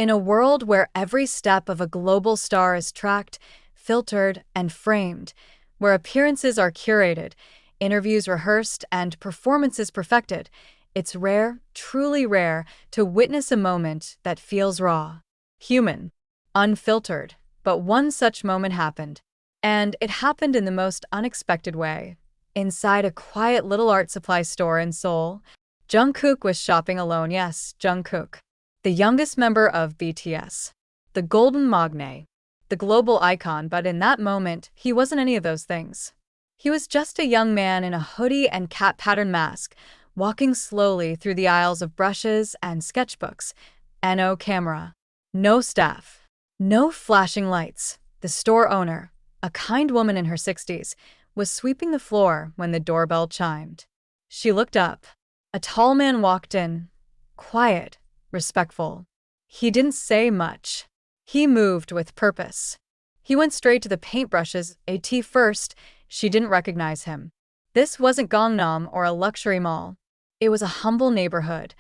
In a world where every step of a global star is tracked, filtered, and framed, where appearances are curated, interviews rehearsed, and performances perfected, it's rare, truly rare, to witness a moment that feels raw, human, unfiltered. But one such moment happened. And it happened in the most unexpected way. Inside a quiet little art supply store in Seoul, Jungkook was shopping alone. Yes, Jungkook, the youngest member of BTS, the golden magne, the global icon. But in that moment, he wasn't any of those things. He was just a young man in a hoodie and cat pattern mask, walking slowly through the aisles of brushes and sketchbooks. And no camera, no staff, no flashing lights. The store owner, a kind woman in her 60s, was sweeping the floor when the doorbell chimed. She looked up. A tall man walked in, quiet, respectful. He didn't say much. He moved with purpose. He went straight to the paintbrushes. At first, she didn't recognize him. This wasn't Gangnam or a luxury mall. It was a humble neighborhood,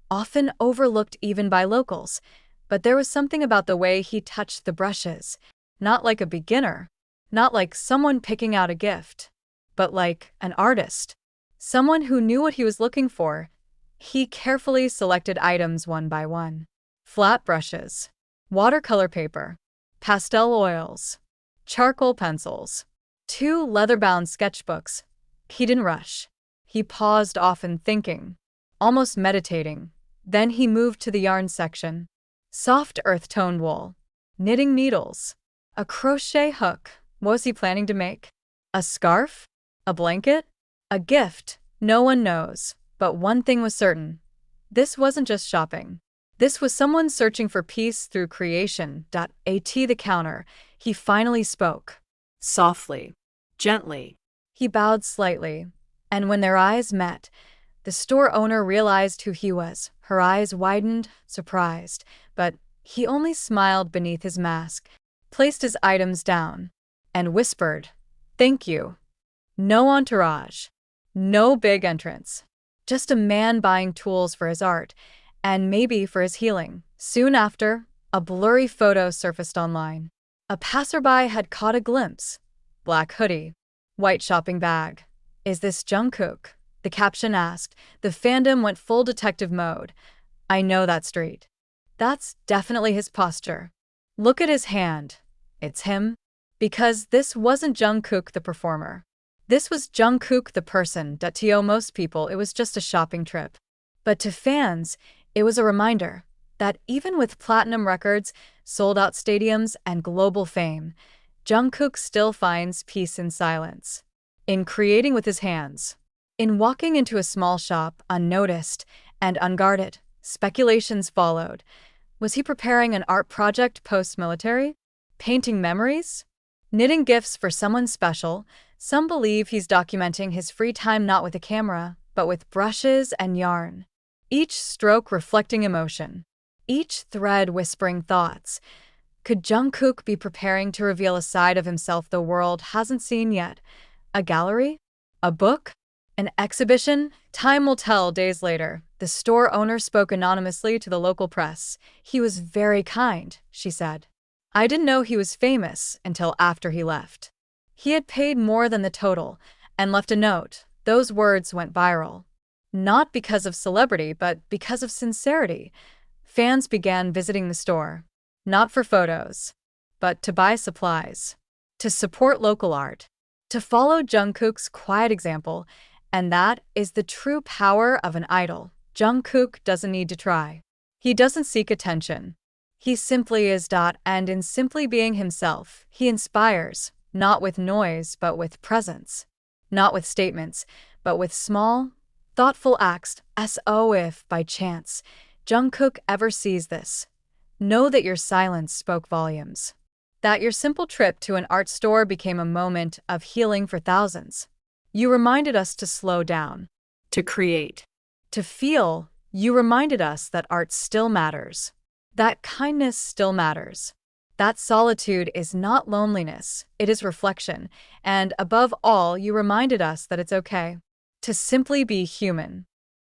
often overlooked even by locals. But there was something about the way he touched the brushes. Not like a beginner, not like someone picking out a gift, but like an artist, someone who knew what he was looking for. He carefully selected items one by one. Flat brushes, watercolor paper, pastel oils, charcoal pencils, 2 leather-bound sketchbooks. He didn't rush. He paused, often thinking, almost meditating. Then he moved to the yarn section. Soft earth-tone wool, knitting needles, a crochet hook. What was he planning to make? A scarf? A blanket? A gift? No one knows. But one thing was certain. This wasn't just shopping. This was someone searching for peace through creation. At the counter, he finally spoke. Softly, gently. He bowed slightly, and when their eyes met, the store owner realized who he was. Her eyes widened, surprised, but he only smiled beneath his mask, placed his items down, and whispered, "Thank you." No entourage, no big entrance, just a man buying tools for his art, and maybe for his healing. Soon after, a blurry photo surfaced online. A passerby had caught a glimpse. Black hoodie, white shopping bag. "Is this Jungkook?" the caption asked. The fandom went full detective mode. "I know that street. That's definitely his posture. Look at his hand. It's him." Because this wasn't Jungkook the performer. This was Jungkook the person. To most people, it was just a shopping trip. But to fans, it was a reminder that even with platinum records, sold-out stadiums, and global fame, Jungkook still finds peace in silence. In creating with his hands. In walking into a small shop unnoticed and unguarded. Speculations followed. Was he preparing an art project post-military? Painting memories? Knitting gifts for someone special? Some believe he's documenting his free time not with a camera, but with brushes and yarn. Each stroke reflecting emotion. Each thread whispering thoughts. Could Jungkook be preparing to reveal a side of himself the world hasn't seen yet? A gallery? A book? An exhibition? Time will tell. Days later, the store owner spoke anonymously to the local press. "He was very kind," she said. "I didn't know he was famous until after he left. He had paid more than the total and left a note." Those words went viral. Not because of celebrity, but because of sincerity. Fans began visiting the store. Not for photos, but to buy supplies, to support local art, to follow Jungkook's quiet example. And that is the true power of an idol. Jungkook doesn't need to try. He doesn't seek attention. He simply is. And in simply being himself, he inspires, not with noise, but with presence. Not with statements, but with small, thoughtful acts. So if, by chance, Jungkook ever sees this, know that your silence spoke volumes. That your simple trip to an art store became a moment of healing for thousands. You reminded us to slow down, to create, to feel. You reminded us that art still matters, that kindness still matters, that solitude is not loneliness, it is reflection, and above all, you reminded us that it's okay to simply be human.